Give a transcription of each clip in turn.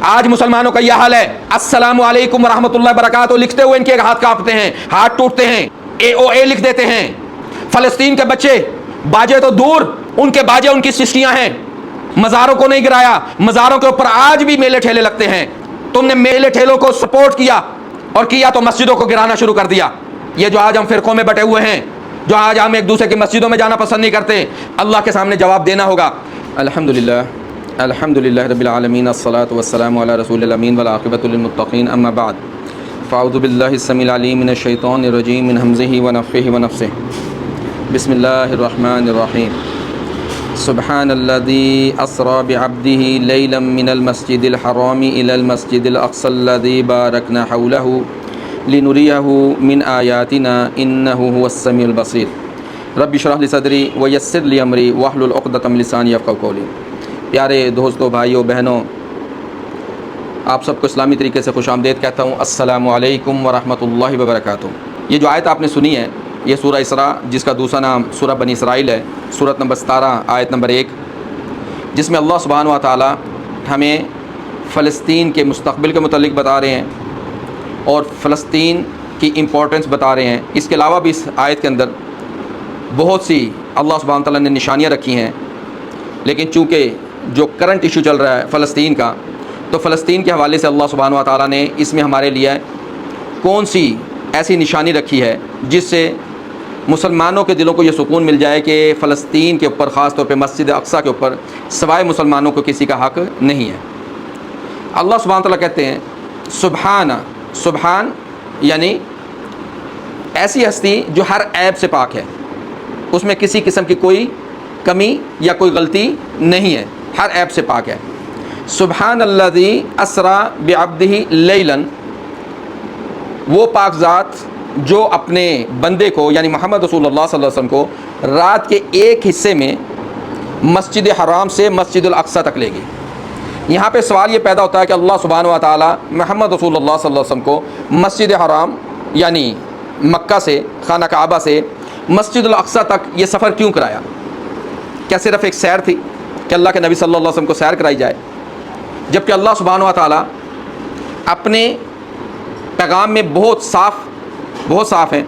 آج مسلمانوں کا یہ حال ہے، السلام علیکم ورحمۃ اللہ وبرکاتہ لکھتے ہوئے ان کے ہاتھ کانپتے ہیں، ہاتھ ٹوٹتے ہیں، AOA لکھ دیتے ہیں۔ فلسطین کے بچے باجے تو دور، ان کے باجے ان کی سسٹیاں ہیں۔ مزاروں کو نہیں گرایا، مزاروں کے اوپر آج بھی میلے ٹھیلے لگتے ہیں۔ تم نے میلے ٹھیلوں کو سپورٹ کیا، اور کیا تو مسجدوں کو گرانا شروع کر دیا۔ یہ جو آج ہم فرقوں میں بٹے ہوئے ہیں، جو آج ہم ایک دوسرے کی مسجدوں میں جانا پسند نہیں کرتے، اللہ کے سامنے جواب دینا ہوگا۔ الحمدللہ الحمدللہ رب العالمین، الصلاۃ والسلام علی رسول الامین والعاقبۃ للمتقین، اما بعد فاعوذ باللہ السمیع العلیم من الشیطان الرجیم من ہمزہ ونفخہ ونفثہ، بسم اللہ الرحمن الرحیم۔ سبحان الذی اسری بعبدہ لیلا من المسجد الحرام الی المسجد الاقصی الذی بارکنا حولہ لنریہ من آیاتنا انہ هو السمیع البصیر۔ رب اشرح لی صدری ویسر لی امری واحلل عقدۃ من لسانی یفقہوا قولی۔ پیارے دوستوں، بھائیوں، بہنوں، آپ سب کو اسلامی طریقے سے خوش آمدید کہتا ہوں۔ السلام علیکم ورحمۃ اللہ وبرکاتہ۔ یہ جو آیت آپ نے سنی ہے، یہ سورہ اسراء، جس کا دوسرا نام سورہ بنی اسرائیل ہے، سورت نمبر 17 آیت نمبر 1، جس میں اللہ سبحانہ و تعالی ہمیں فلسطین کے مستقبل کے متعلق بتا رہے ہیں اور فلسطین کی امپورٹنس بتا رہے ہیں۔ اس کے علاوہ بھی اس آیت کے اندر بہت سی اللہ سبحانہ و تعالی نے نشانیاں رکھی ہیں، لیکن چونکہ جو کرنٹ ایشو چل رہا ہے فلسطین کا، تو فلسطین کے حوالے سے اللہ سبحانہ و تعالیٰ نے اس میں ہمارے لیے کون سی ایسی نشانی رکھی ہے جس سے مسلمانوں کے دلوں کو یہ سکون مل جائے کہ فلسطین کے اوپر، خاص طور پہ مسجد اقصیٰ کے اوپر، سوائے مسلمانوں کو کسی کا حق نہیں ہے۔ اللہ سبحانہ و تعالیٰ کہتے ہیں سبحان، سبحان یعنی ایسی ہستی جو ہر عیب سے پاک ہے، اس میں کسی قسم کی کوئی کمی یا کوئی غلطی نہیں ہے، ہر عیب سے پاک ہے۔ سبحان الذی اسری بعبدہ لیلا، وہ پاک ذات جو اپنے بندے کو یعنی محمد رسول اللہ صلی اللہ علیہ وسلم کو رات کے ایک حصے میں مسجد حرام سے مسجد الاقصیٰ تک لے گئی۔ یہاں پہ سوال یہ پیدا ہوتا ہے کہ اللہ سبحانہ و تعالی محمد رسول اللہ صلی اللہ علیہ وسلم کو مسجد حرام یعنی مکہ سے، خانہ کعبہ سے مسجد الاقصیٰ تک یہ سفر کیوں کرایا؟ کیا صرف ایک سیر تھی کہ اللہ کے نبی صلی اللہ علیہ وسلم کو سیر کرائی جائے؟ جبکہ اللہ سبحانہ و تعالیٰ اپنے پیغام میں بہت صاف ہیں۔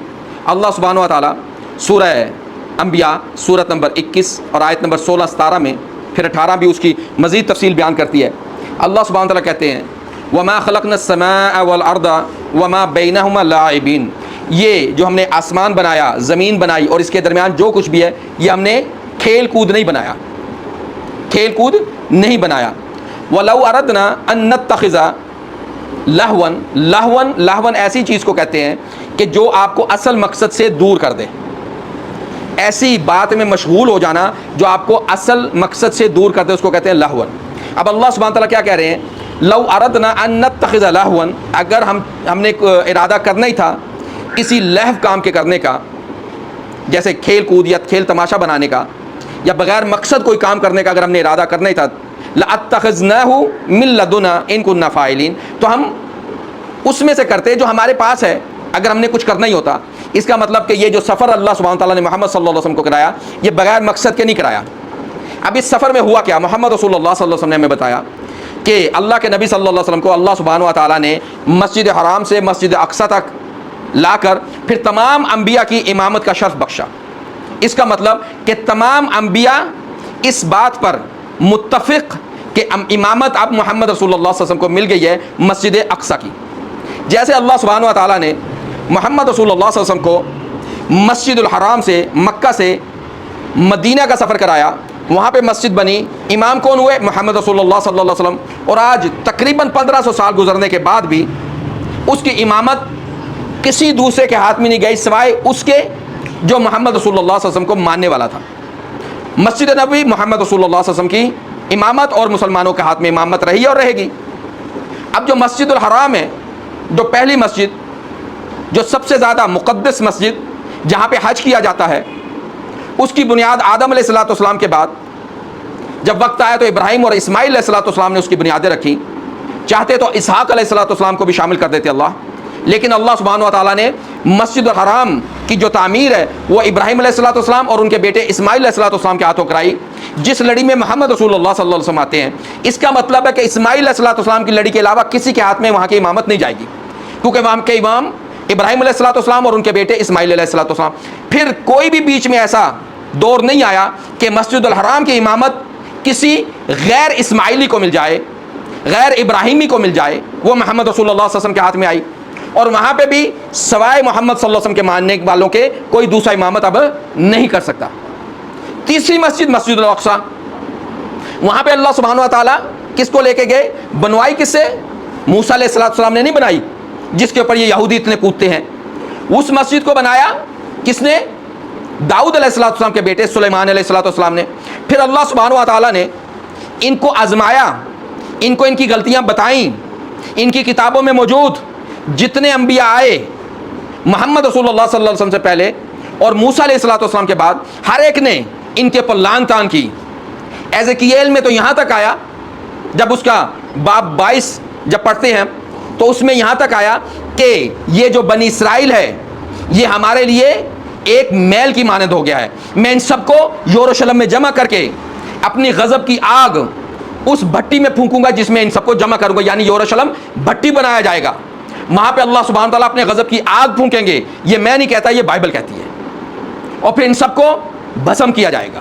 اللہ سبحانہ و تعالیٰ سورہ انبیاء سورت نمبر 21 اور آیت نمبر 16 17 میں، پھر 18 بھی اس کی مزید تفصیل بیان کرتی ہے۔ اللہ سبحانہ و تعالیٰ کہتے ہیں وَمَا خَلَقْنَا السَّمَاءَ وَالْأَرْضَ وَمَا بَيْنَهُمَا لَاعِبِينَ، یہ جو ہم نے آسمان بنایا، زمین بنائی اور اس کے درمیان جو کچھ بھی ہے، یہ ہم نے کھیل کود نہیں بنایا، کھیل کود نہیں بنایا۔ وَلَوْ أَرَدْنَا أَن نَتَّخِذَ لَهْوًا، لہون ایسی چیز کو کہتے ہیں کہ جو آپ کو اصل مقصد سے دور کر دے، ایسی بات میں مشغول ہو جانا جو آپ کو اصل مقصد سے دور کر دے، اس کو کہتے ہیں لہون۔ اب اللہ سبحانہ تعالیٰ کیا کہہ رہے ہیں؟ لو اردنا ان نتخذ لہوا، اگر ہم نے ارادہ کرنا ہی تھا کسی لہو کام کے کرنے کا، جیسے کھیل کود یا کھیل تماشا بنانے کا یا بغیر مقصد کوئی کام کرنے کا، اگر ہم نے ارادہ کرنا ہی تھا، لَأَتَّخَذْنَاهُ مِن لَّدُنَا إِن كُنَّا فَاعِلِينَ، تو ہم اس میں سے کرتے جو ہمارے پاس ہے اگر ہم نے کچھ کرنا ہی ہوتا۔ اس کا مطلب کہ یہ جو سفر اللہ سبحانہ تعالیٰ نے محمد صلی اللہ علیہ وسلم کو کرایا، یہ بغیر مقصد کے نہیں کرایا۔ اب اس سفر میں ہوا کیا؟ محمد رسول اللہ صلی اللہ علیہ وسلم نے ہمیں بتایا کہ اللہ کے نبی صلی اللہ علیہ وسلم کو اللہ سبحانہ تعالیٰ نے مسجد حرام سے مسجد اقصیٰ تک لا کر پھر تمام انبیاء کی امامت کا شرف بخشا۔ اس کا مطلب کہ تمام انبیاء اس بات پر متفق کہ امامت اب محمد رسول اللہ صلی اللہ علیہ وسلم کو مل گئی ہے مسجد اقصیٰ کی۔ جیسے اللہ سبحانہ تعالیٰ نے محمد رسول اللہ صلی اللہ علیہ وسلم کو مسجد الحرام سے، مکہ سے مدینہ کا سفر کرایا، وہاں پہ مسجد بنی، امام کون ہوئے؟ محمد رسول اللہ صلی اللہ علیہ وسلم، اور آج تقریباً 1500 سال گزرنے کے بعد بھی اس کی امامت کسی دوسرے کے ہاتھ میں نہیں گئی سوائے اس کے جو محمد رسول اللہ صلی اللہ علیہ وسلم کو ماننے والا تھا۔ مسجد نبوی محمد رسول اللہ صلی اللہ علیہ وسلم کی امامت اور مسلمانوں کے ہاتھ میں امامت رہی اور رہے گی۔ اب جو مسجد الحرام ہے، جو پہلی مسجد، جو سب سے زیادہ مقدس مسجد جہاں پہ حج کیا جاتا ہے، اس کی بنیاد آدم علیہ الصلوۃ والسلام کے بعد جب وقت آیا تو ابراہیم اور اسماعیل علیہ الصلوۃ والسلام نے اس کی بنیادیں رکھی، چاہتے تو اسحاق علیہ الصلوۃ والسلام کو بھی شامل کر دیتے اللہ، لیکن اللہ سبحانہ و تعالیٰ نے مسجد الحرام کی جو تعمیر ہے وہ ابراہیم علیہ السلام اور ان کے بیٹے اسماعیل علیہ السلام کے ہاتھوں کرائی، جس لڑی میں محمد رسول اللہ صلی اللہ علیہ وسلم آتے ہیں۔ اس کا مطلب ہے کہ اسماعیل علیہ السلام کی لڑی کے علاوہ کسی کے ہاتھ میں وہاں کی امامت نہیں جائے گی، کیونکہ وہاں کے امام ابراہیم علیہ السلام اور ان کے بیٹے اسماعیل علیہ السلام۔ پھر کوئی بھی بیچ میں ایسا دور نہیں آیا کہ مسجد الحرام کی امامت کسی غیر اسماعیلی کو مل جائے، غیر ابراہیمی کو مل جائے، وہ محمد رسول اللہ صلی اللہ علیہ وسلم کے ہاتھ میں آئی، اور وہاں پہ بھی سوائے محمد صلی اللہ علیہ وسلم کے ماننے والوں کے کوئی دوسرا امامت اب نہیں کر سکتا۔ تیسری مسجد مسجد الاقصیٰ، وہاں پہ اللہ سبحانہ و تعالیٰ کس کو لے کے گئے؟ بنوائی کس سے؟ موسیٰ علیہ السلام نے نہیں بنائی، جس کے اوپر یہ یہودی اتنے کودتے ہیں۔ اس مسجد کو بنایا کس نے؟ داؤد علیہ السلام کے بیٹے سلیمان علیہ السلام نے۔ پھر اللہ سبحانہ و تعالیٰ نے ان کو آزمایا، ان کو ان کی غلطیاں بتائیں، ان کی کتابوں میں موجود جتنے انبیاء آئے محمد رسول اللہ صلی اللہ علیہ وسلم سے پہلے اور موسیٰ علیہ السلام کے بعد، ہر ایک نے ان کے اوپر لان تان کی۔ ایزیکیل میں تو یہاں تک آیا، جب اس کا باب 22 جب پڑھتے ہیں تو اس میں یہاں تک آیا کہ یہ جو بنی اسرائیل ہے یہ ہمارے لیے ایک میل کی مانند ہو گیا ہے، میں ان سب کو یروشلم میں جمع کر کے اپنی غضب کی آگ اس بھٹی میں پھونکوں گا جس میں ان سب کو جمع کروں گا، یعنی یروشلم بھٹی بنایا جائے گا، وہاں پہ اللہ سبحانہ تعالیٰ اپنے غضب کی آگ پھونکیں گے۔ یہ میں نہیں کہتا، یہ بائبل کہتی ہے، اور پھر ان سب کو بھسم کیا جائے گا،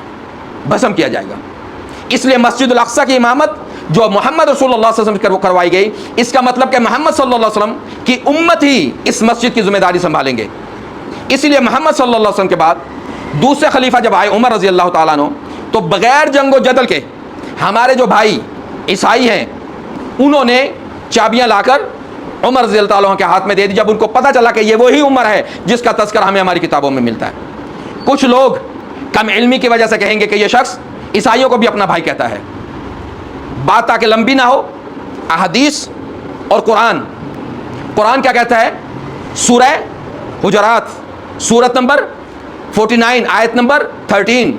بھسم کیا جائے گا۔ اس لیے مسجد الاقصیٰ کی امامت جو محمد رسول اللہ صلی اللہ علیہ وسلم کروائی گئی، اس کا مطلب کہ محمد صلی اللہ علیہ وسلم کی امت ہی اس مسجد کی ذمہ داری سنبھالیں گے۔ اسی لیے محمد صلی اللہ علیہ وسلم کے بعد دوسرے خلیفہ جب آئے عمر رضی اللہ تعالیٰ عنہ، تو بغیر جنگ و جدل کے ہمارے جو بھائی عیسائی ہیں انہوں نے چابیاں لا کر عمر رضی اللہ تعالیٰ عنہ کے ہاتھ میں دے دی، جب ان کو پتہ چلا کہ یہ وہی عمر ہے جس کا تذکرہ ہمیں ہماری کتابوں میں ملتا ہے۔ کچھ لوگ کم علمی کی وجہ سے کہیں گے کہ یہ شخص عیسائیوں کو بھی اپنا بھائی کہتا ہے۔ بات تاکہ لمبی نہ ہو، احادیث اور قرآن کیا کہتا ہے؟ سورہ حجرات سورت نمبر 49 آیت نمبر 13،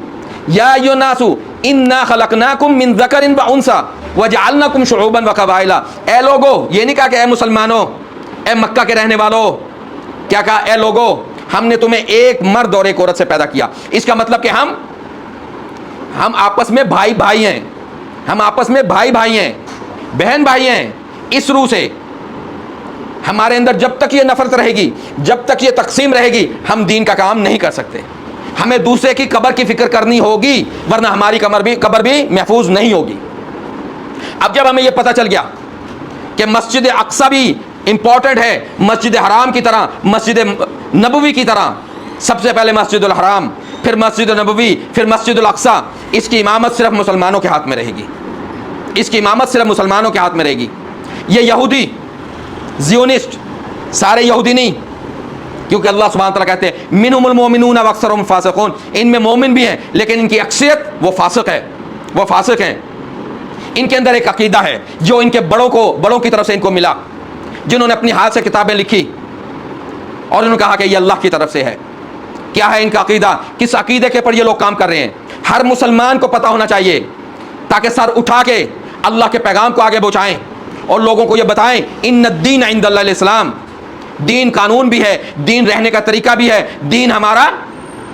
یا ایھا الناس انا خلقناکم من ذکر و انثی وجعلناکم شعوبا وقبائل۔ اے لوگو، یہ نہیں کہا کہ اے مسلمانوں، اے مکہ کے رہنے والوں، کیا کہا؟ اے لوگو، ہم نے تمہیں ایک مرد اور ایک عورت سے پیدا کیا۔ اس کا مطلب کہ ہم آپس میں بھائی ہیں، ہم آپس میں بھائی ہیں، بہن بھائی ہیں۔ اس روح سے ہمارے اندر جب تک یہ نفرت رہے گی، جب تک یہ تقسیم رہے گی، ہم دین کا کام نہیں کر سکتے۔ ہمیں دوسرے کی قبر کی فکر کرنی ہوگی، ورنہ ہماری قبر بھی محفوظ نہیں ہوگی۔ اب جب ہمیں یہ پتہ چل گیا کہ مسجد اقصیٰ بھی امپورٹنٹ ہے، مسجد حرام کی طرح، مسجد نبوی کی طرح، سب سے پہلے مسجد الحرام، پھر مسجد نبوی، پھر مسجد الاقصیٰ، اس کی امامت صرف مسلمانوں کے ہاتھ میں رہے گی، اس کی امامت صرف مسلمانوں کے ہاتھ میں رہے گی۔ یہ یہودی زیونسٹ، سارے یہودی نہیں، کیونکہ اللہ سبحانہ تعالیٰ کہتے ہیں منہم المؤمنون واکثرهم فاسقون، ان میں مومن بھی ہیں لیکن ان کی اکثریت وہ فاسق ہیں۔ ان کے اندر ایک عقیدہ ہے جو ان کے بڑوں کی طرف سے ان کو ملا، جنہوں نے اپنی ہاتھ سے کتابیں لکھی اور انہوں نے کہا کہ یہ اللہ کی طرف سے ہے۔ کیا ہے ان کا عقیدہ؟ کس عقیدے کے پر یہ لوگ کام کر رہے ہیں؟ ہر مسلمان کو پتہ ہونا چاہیے تاکہ سر اٹھا کے اللہ کے پیغام کو آگے پہنچائیں اور لوگوں کو یہ بتائیں ان الدین عند اللہ الاسلام، دین قانون بھی ہے، دین رہنے کا طریقہ بھی ہے، دین ہمارا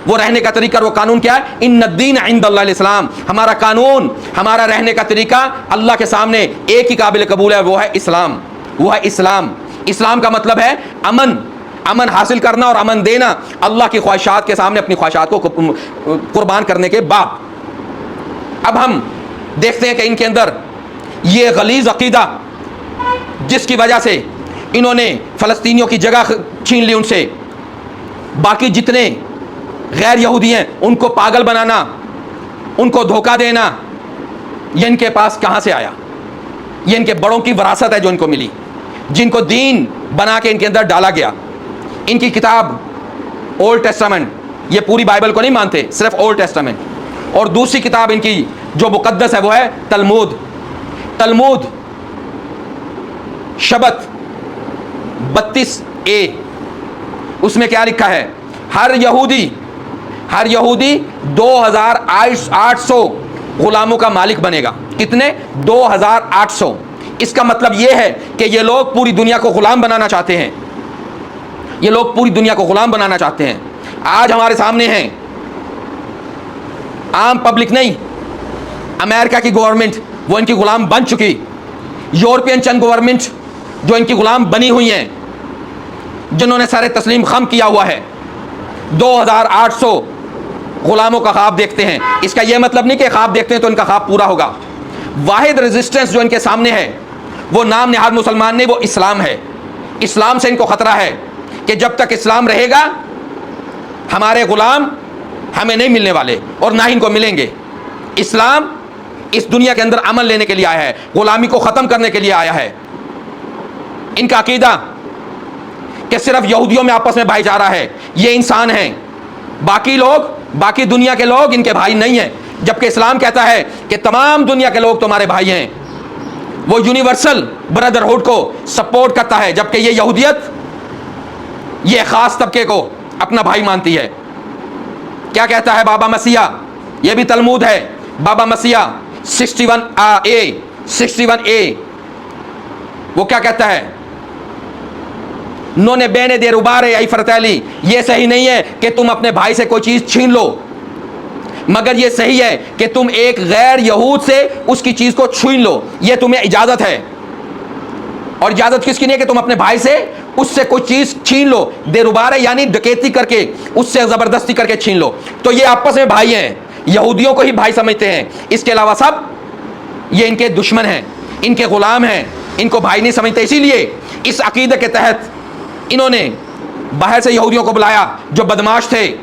وہ رہنے کا طریقہ اور وہ قانون کیا ہے؟ ان الدین عند اللہ الاسلام، ہمارا قانون، ہمارا رہنے کا طریقہ اللہ کے سامنے ایک ہی قابل قبول ہے، وہ ہے اسلام، وہ ہے اسلام۔ اسلام کا مطلب ہے امن حاصل کرنا اور امن دینا، اللہ کی خواہشات کے سامنے اپنی خواہشات کو قربان کرنے کے بعد۔ اب ہم دیکھتے ہیں کہ ان کے اندر یہ غلیظ عقیدہ جس کی وجہ سے انہوں نے فلسطینیوں کی جگہ چھین لی ان سے، باقی جتنے غیر یہودی ہیں ان کو پاگل بنانا، ان کو دھوکہ دینا، یہ ان کے پاس کہاں سے آیا؟ یہ ان کے بڑوں کی وراثت ہے جو ان کو ملی، جن کو دین بنا کے ان کے اندر ڈالا گیا۔ ان کی کتاب اولڈ ٹیسٹامنٹ، یہ پوری بائبل کو نہیں مانتے، صرف اولڈ ٹیسٹامنٹ، اور دوسری کتاب ان کی جو مقدس ہے وہ ہے تلمود شبت 32A، اس میں کیا لکھا ہے؟ ہر یہودی 2800 غلاموں کا مالک بنے گا۔ کتنے؟ 2800۔ اس کا مطلب یہ ہے کہ یہ لوگ پوری دنیا کو غلام بنانا چاہتے ہیں، یہ لوگ پوری دنیا کو غلام بنانا چاہتے ہیں. آج ہمارے سامنے ہیں، عام پبلک نہیں، امریکہ کی گورنمنٹ وہ ان کی غلام بن چکی، یورپین چند گورنمنٹ جو ان کی غلام بنی ہوئی ہیں، جنہوں نے سارے تسلیم خم کیا ہوا ہے. 2800 غلاموں کا خواب دیکھتے ہیں. اس کا یہ مطلب نہیں کہ خواب دیکھتے ہیں تو ان کا خواب پورا ہوگا. واحد ریزسٹنس جو ان کے سامنے ہے وہ نام نہاد مسلمان نہیں، وہ اسلام ہے. اسلام سے ان کو خطرہ ہے کہ جب تک اسلام رہے گا ہمارے غلام ہمیں نہیں ملنے والے اور نہ ہی ان کو ملیں گے. اسلام اس دنیا کے اندر امن لینے کے لیے آیا ہے، غلامی کو ختم کرنے کے لیے آیا ہے. ان کا عقیدہ کہ صرف یہودیوں میں آپس میں بھائی چارہ ہے، یہ انسان ہیں، باقی لوگ، باقی دنیا کے لوگ ان کے بھائی نہیں ہیں. جبکہ اسلام کہتا ہے کہ تمام دنیا کے لوگ تمہارے بھائی ہیں. وہ یونیورسل برادرہڈ کو سپورٹ کرتا ہے، جبکہ یہ یہودیت یہ خاص طبقے کو اپنا بھائی مانتی ہے. کیا کہتا ہے بابا مسیح؟ یہ بھی تلمود ہے. بابا مسیح 61A وہ کیا کہتا ہے؟ نونے بینے دے روبارے ای فرتیلی، یہ صحیح نہیں ہے کہ تم اپنے بھائی سے کوئی چیز چھین لو، مگر یہ صحیح ہے کہ تم ایک غیر یہود سے اس کی چیز کو چھین لو. یہ تمہیں اجازت ہے. اور اجازت کس کی نہیں ہے کہ تم اپنے بھائی سے اس سے کوئی چیز چھین لو. دے روبارے یعنی ڈکیتی کر کے، اس سے زبردستی کر کے چھین لو. تو یہ آپس میں بھائی ہیں، یہودیوں کو ہی بھائی سمجھتے ہیں. اس کے علاوہ سب یہ ان کے دشمن ہیں، ان کے غلام ہیں، ان کو بھائی نہیں سمجھتے. اسی لیے اس عقیدے کے تحت انہوں نے باہر سے یہودیوں کو بلایا جو بدماش تھے،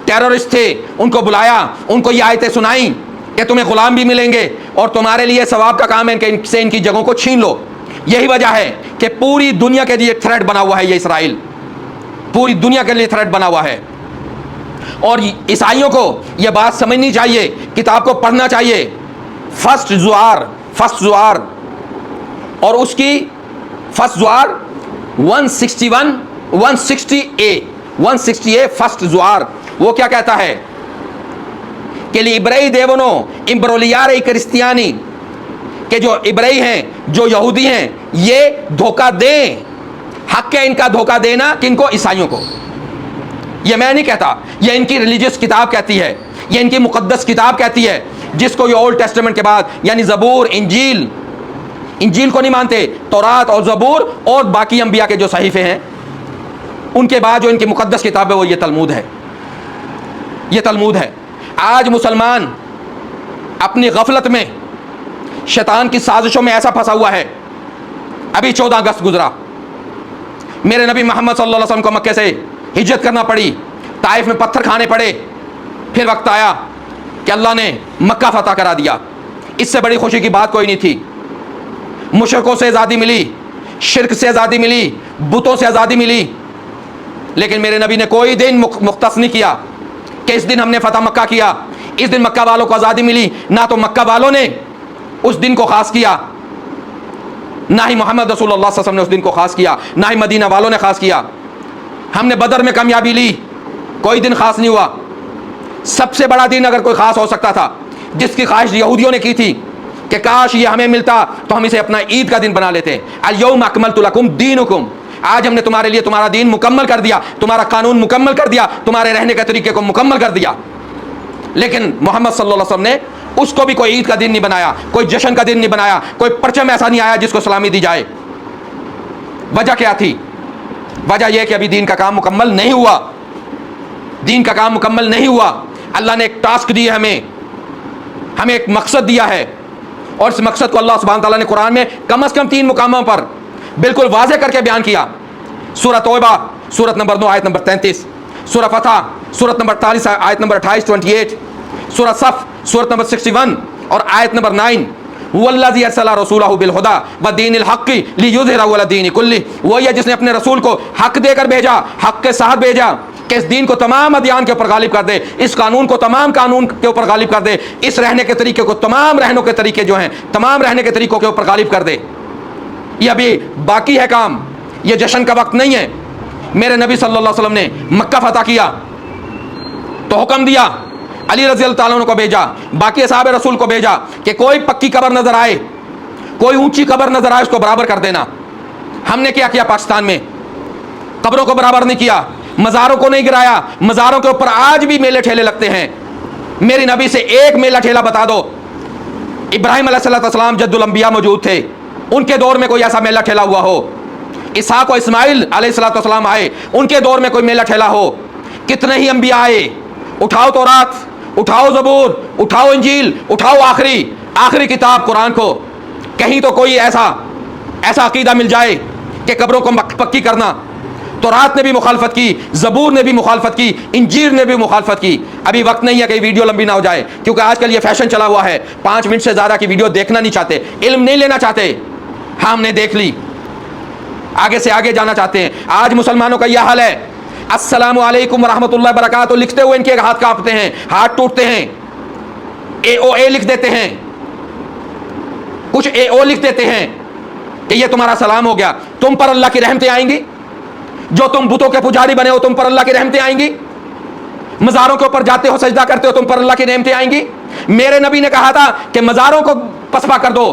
ٹیررسٹ تھے، ان کو بلایا، ان کو یہ آیتیں سنائیں کہ تمہیں غلام بھی ملیں گے اور تمہارے لیے ثواب کا کام ہے کہ ان سے ان کی جگہوں کو چھین لو. یہی وجہ ہے کہ پوری دنیا کے لیے تھریٹ بنا ہوا ہے یہ اسرائیل، پوری دنیا کے لیے تھریٹ بنا ہوا ہے. اور عیسائیوں کو یہ بات سمجھنی چاہیے، کتاب کو پڑھنا چاہیے. فرسٹ زوار اور اس کی فرسٹ زوار 160A فرسٹ زوار وہ کیا کہتا ہے کہ لیبرئی دیونو امبرولیارے کرسٹیانی، کہ جو عبرئی ہیں، جو یہودی ہیں، یہ دھوکہ دیں. حق ہے ان کا دھوکہ دینا کن کو؟ عیسائیوں کو. یہ میں نہیں کہتا، یہ ان کی ریلیجیس کتاب کہتی ہے، یہ ان کی مقدس کتاب کہتی ہے، جس کو یہ اولڈ ٹیسٹمنٹ کے بعد یعنی زبور، انجیل کو نہیں مانتے، تورات اور زبور اور باقی انبیاء کے جو صحیفے ہیں ان کے بعد جو ان کی مقدس کتاب ہے وہ یہ تلمود ہے. یہ تلمود ہے. آج مسلمان اپنی غفلت میں شیطان کی سازشوں میں ایسا پھنسا ہوا ہے. ابھی 14 اگست گزرا، میرے نبی محمد صلی اللہ علیہ وسلم کو مکے سے ہجرت کرنا پڑی، طائف میں پتھر کھانے پڑے. پھر وقت آیا کہ اللہ نے مکہ فتح کرا دیا. اس سے بڑی خوشی کی بات کوئی نہیں تھی. مشرکوں سے آزادی ملی، شرک سے آزادی ملی، بتوں سے آزادی ملی. لیکن میرے نبی نے کوئی دن مختص نہیں کیا کہ اس دن ہم نے فتح مکہ کیا، اس دن مکہ والوں کو آزادی ملی. نہ تو مکہ والوں نے اس دن کو خاص کیا، نہ ہی محمد رسول اللہ صلی اللہ علیہ وسلم نے اس دن کو خاص کیا، نہ ہی مدینہ والوں نے خاص کیا. ہم نے بدر میں کامیابی لی، کوئی دن خاص نہیں ہوا. سب سے بڑا دن اگر کوئی خاص ہو سکتا تھا، جس کی خواہش یہودیوں نے کی تھی کہ کاش یہ ہمیں ملتا تو ہم اسے اپنا عید کا دن بنا لیتے. الیوم اکملت لکم دینکم، آج ہم نے تمہارے لیے تمہارا دین مکمل کر دیا، تمہارا قانون مکمل کر دیا، تمہارے رہنے کے طریقے کو مکمل کر دیا. لیکن محمد صلی اللہ علیہ وسلم نے اس کو بھی کوئی عید کا دن نہیں بنایا، کوئی جشن کا دن نہیں بنایا، کوئی پرچم ایسا نہیں آیا جس کو سلامی دی جائے. وجہ کیا تھی؟ وجہ یہ کہ ابھی دین کا کام مکمل نہیں ہوا. دین کا کام مکمل نہیں ہوا. اللہ نے ایک ٹاسک دی ہے ہمیں ایک مقصد دیا ہے، اور اس مقصد کو اللہ سبحانہ تعالیٰ نے قرآن میں کم از کم 3 مقاموں پر بالکل واضح کر کے بیان کیا. سورہ توبہ سورت نمبر 9 آیت نمبر 33، سورہ فتح سورت نمبر 48 آیت نمبر 28، سورہ صف سورت نمبر 61 اور آیت نمبر 9. والذی ارسل رسولہ بالہدی ودین الحق لیظہرہ علی الدین کلہ، وہی ہے جس نے اپنے رسول کو حق دے کر بھیجا، حق کے ساتھ بھیجا کہ اس دین کو تمام ادیان کے اوپر غالب کر دے، اس قانون کو تمام قانون کے اوپر غالب کر دے، اس رہنے کے طریقے کو تمام رہنوں کے طریقے جو ہیں تمام رہنے کے طریقوں کے اوپر غالب کر دے. یہ ابھی باقی ہے کام، یہ جشن کا وقت نہیں ہے. میرے نبی صلی اللہ علیہ وسلم نے مکہ فتح کیا تو حکم دیا، علی رضی اللہ تعالیٰ عنہ کو بھیجا، باقی اصحاب رسول کو بھیجا کہ کوئی پکی قبر نظر آئے، کوئی اونچی قبر نظر آئے اس کو برابر کر دینا. ہم نے کیا کیا پاکستان میں؟ قبروں کو برابر نہیں کیا، مزاروں کو نہیں گرایا. مزاروں کے اوپر آج بھی میلے ٹھیلے لگتے ہیں. میری نبی سے ایک میلہ ٹھیلا بتا دو. ابراہیم علیہ السلام جد الانبیاء موجود تھے، ان کے دور میں کوئی ایسا میلہ ٹھیلا ہوا ہو. اسحاق و اسماعیل علیہ السلام آئے، ان کے دور میں کوئی میلہ ٹھیلا ہو. کتنے ہی انبیاء آئے. اٹھاؤ تورات، اٹھاؤ زبور، اٹھاؤ انجیل، اٹھاؤ آخری کتاب قرآن کو، کہیں تو کوئی ایسا عقیدہ مل جائے کہ قبروں کو پکی کرنا. تورات نے بھی مخالفت کی، زبور نے بھی مخالفت کی، انجیل نے بھی مخالفت کی. ابھی وقت نہیں ہے کہ ویڈیو لمبی نہ ہو جائے، کیونکہ آج کل یہ فیشن چلا ہوا ہے، 5 منٹ سے زیادہ کی ویڈیو دیکھنا نہیں چاہتے، علم نہیں لینا چاہتے. ہم نے دیکھ لی، آگے سے آگے جانا چاہتے ہیں. آج مسلمانوں کا یہ حال ہے. السلام علیکم ورحمۃ اللہ وبرکاتہ لکھتے ہوئے ان کے ہاتھ کانپتے ہیں، ہاتھ ٹوٹتے ہیں. AOA لکھ دیتے ہیں، کچھ AO لکھ دیتے ہیں کہ یہ تمہارا سلام ہو گیا. تم پر اللہ کی رحمتیں آئیں گی. جو تم بتوں کے پجاری بنے ہو، تم پر اللہ کی رحمتیں آئیں گی. مزاروں کے اوپر جاتے ہو، سجدہ کرتے ہو، تم پر اللہ کی رحمتیں آئیں گی. میرے نبی نے کہا تھا کہ مزاروں کو پسپا کر دو.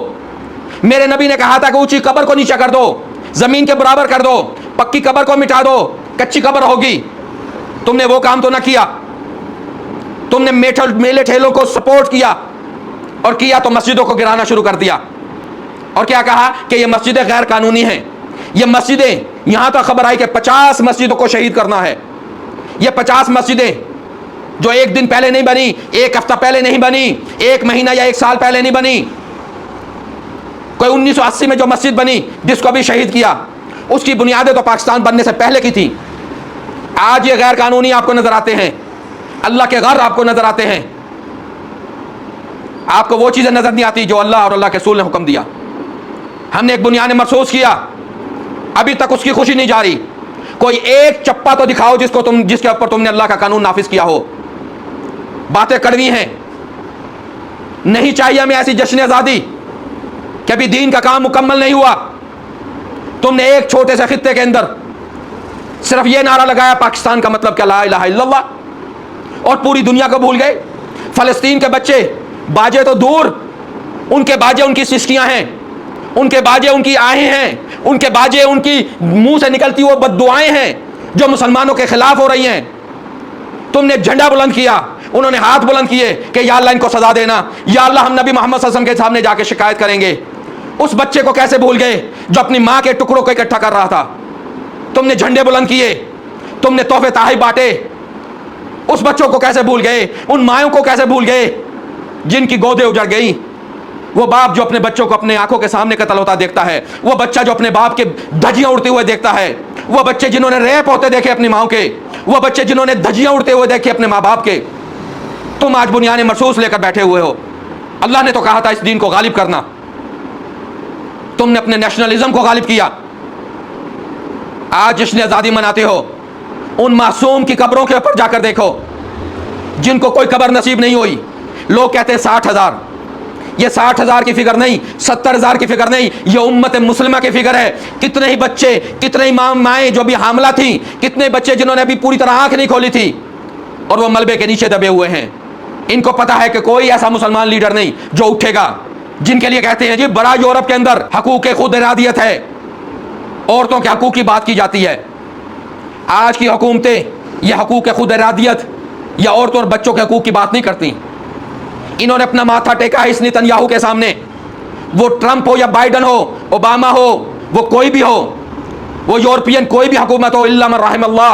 میرے نبی نے کہا تھا کہ اونچی قبر کو نیچا کر دو، زمین کے برابر کر دو، پکی قبر کو مٹا دو، کچی قبر ہوگی. تم نے وہ کام تو نہ کیا. تم نے میلے ٹھیلوں کو سپورٹ کیا، اور کیا تو مسجدوں کو گرانا شروع کر دیا. اور کیا کہا کہ یہ مسجدیں غیر قانونی ہیں. یہ مسجدیں، یہاں تک خبر آئی کہ 50 مسجدوں کو شہید کرنا ہے. یہ 50 مسجدیں جو ایک دن پہلے نہیں بنی، ایک ہفتہ پہلے نہیں بنی، ایک مہینہ یا ایک سال پہلے نہیں بنی. کوئی 1980 میں جو مسجد بنی جس کو ابھی شہید کیا، اس کی بنیادیں تو پاکستان بننے سے پہلے کی تھی. آج یہ غیر قانونی آپ کو نظر آتے ہیں، اللہ کے غر آپ کو نظر آتے ہیں. آپ کو وہ چیزیں نظر نہیں آتی جو اللہ اور اللہ کے رسول نے حکم دیا. ہم نے ایک بنیاد محسوس کیا، ابھی تک اس کی خوشی نہیں جاری. کوئی ایک چپا تو دکھاؤ جس کے اوپر تم نے اللہ کا قانون نافذ کیا ہو. باتیں کڑوی ہیں. نہیں چاہیے ہمیں ایسی جشن آزادی کہ ابھی دین کا کام مکمل نہیں ہوا. تم نے ایک چھوٹے سے خطے کے اندر صرف یہ نعرہ لگایا پاکستان کا مطلب کیا، لا الہ الا اللہ، اور پوری دنیا کو بھول گئے. فلسطین کے بچے باجے تو دور، ان کے باجے ان کی سسکیاں ہیں، ان کے باجے ان کی آہیں ہیں، ان کے باجے ان کی منہ سے نکلتی وہ بد دعائیں ہیں جو مسلمانوں کے خلاف ہو رہی ہیں. تم نے جھنڈا بلند کیا، انہوں نے ہاتھ بلند کیے کہ یا اللہ ان کو سزا دینا، یا اللہ ہم نبی محمد صلی اللہ علیہ وسلم کے سامنے جا کے شکایت کریں گے. اس بچے کو کیسے بھول گئے جو اپنی ماں کے ٹکڑوں کو اکٹھا کر رہا تھا. تم نے جھنڈے بلند کیے، تم نے تحفے تحائف بانٹے. اس بچوں کو کیسے بھول گئے، ان مایوں کو کیسے بھول گئے جن کی گودیں اجڑ گئی. وہ باپ جو اپنے بچوں کو اپنے آنکھوں کے سامنے قتل ہوتا دیکھتا ہے، وہ بچہ جو اپنے باپ کے دھجیاں اڑتے ہوئے دیکھتا ہے، وہ بچے جنہوں نے ریپ ہوتے دیکھے اپنی ماں کے، وہ بچے جنہوں نے دھجیاں اڑتے ہوئے دیکھے اپنے ماں باپ کے. تم آج بنیاد مرصوص لے کر بیٹھے ہوئے ہو. اللہ نے تو کہا تھا اس دین کو غالب کرنا، تم نے اپنے نیشنلزم کو غالب کیا. آج جشن آزادی مناتے ہو. ان معصوم کی قبروں کے اوپر جا کر دیکھو جن کو کوئی قبر نصیب نہیں ہوئی. لوگ کہتے ہیں 60,000. یہ 60,000 کی فگر نہیں، 70,000 کی فگر نہیں، یہ امت مسلمہ کی فگر ہے. کتنے ہی بچے، کتنے ہی مائیں جو بھی حاملہ تھیں، کتنے بچے جنہوں نے ابھی پوری طرح آنکھ نہیں کھولی تھی اور وہ ملبے کے نیچے دبے ہوئے ہیں. ان کو پتا ہے کہ کوئی ایسا مسلمان لیڈر نہیں جو اٹھے گا. جن کے لیے کہتے ہیں جی بڑا یورپ کے اندر حقوق خود ارادیت ہے، عورتوں کے حقوق کی بات کی جاتی ہے. آج کی حکومتیں یہ حقوق خود ارادیت یا عورتوں اور بچوں کے حقوق کی بات نہیں کرتی. انہوں نے اپنا ماتھا ٹیکا ہے اس نتنیاہو کے سامنے. وہ ٹرمپ ہو یا بائیڈن ہو، اوباما ہو، وہ کوئی بھی ہو، وہ یورپین کوئی بھی حکومت ہو، الا من رحم اللہ،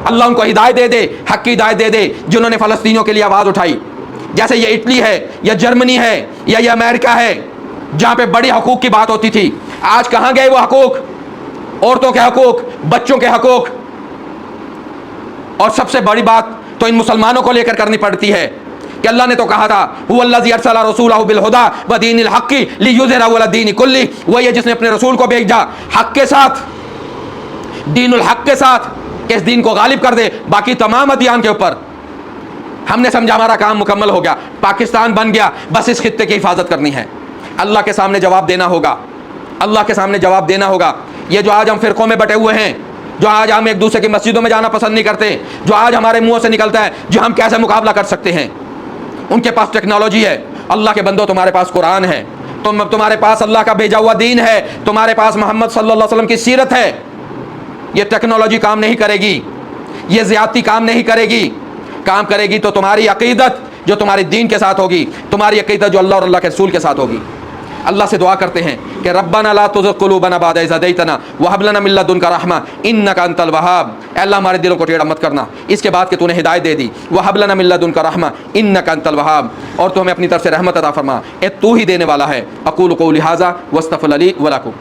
اللہ ان کو ہدایت دے دے، حق کی ہدایت دے دے، جنہوں نے فلسطینیوں کے لیے آواز اٹھائی. جیسے یہ اٹلی ہے یا جرمنی ہے یا یہ امریکہ ہے جہاں پہ بڑی حقوق کی بات ہوتی تھی. آج کہاں گئے وہ حقوق؟ عورتوں کے حقوق، بچوں کے حقوق. اور سب سے بڑی بات تو ان مسلمانوں کو لے کر کرنی پڑتی ہے کہ اللہ نے تو کہا تھا هو الذی ارسل رسولہ بالہدی ودین الحق لیظہرہ علی الدین کلہ. وہی ہے جس نے اپنے رسول کو بھیجا حق کے ساتھ، دین الحق کے ساتھ، کہ اس دین کو غالب کر دے باقی تمام ادیان کے اوپر. ہم نے سمجھا ہمارا کام مکمل ہو گیا، پاکستان بن گیا، بس اس خطے کی حفاظت کرنی ہے. اللہ کے سامنے جواب دینا ہوگا، اللہ کے سامنے جواب دینا ہوگا. یہ جو آج ہم فرقوں میں بٹے ہوئے ہیں، جو آج ہم ایک دوسرے کی مسجدوں میں جانا پسند نہیں کرتے، جو آج ہمارے منہوں سے نکلتا ہے جو ہم کیسے مقابلہ کر سکتے ہیں. ان کے پاس ٹیکنالوجی ہے. اللہ کے بندو تمہارے پاس قرآن ہے، تمہارے پاس اللہ کا بھیجا ہوا دین ہے، تمہارے پاس محمد صلی اللہ علیہ وسلم کی سیرت ہے. یہ ٹیکنالوجی کام نہیں کرے گی، یہ زیادتی کام نہیں کرے گی. کام کرے گی تو تمہاری عقیدت جو تمہارے دین کے ساتھ ہوگی، تمہاری عقیدت جو اللہ اور اللہ کے رسول کے ساتھ ہوگی. اللہ سے دعا کرتے ہیں کہ ربنا لا تزغ قلوبنا بعد اذ ہدیتنا وہب لنا من لدنک رحمہ انک انت الوہاب. اے اللہ ہمارے دلوں کو ٹیڑھا مت کرنا اس کے بعد کہ تو نے ہدایت دے دی. وہب لنا من لدنک رحمہ انک انت الوہاب، اور تو ہمیں اپنی طرف سے رحمت عطا فرما، اے تو ہی دینے والا ہے. اقول قولی ھذا واستغفر لی ولکم.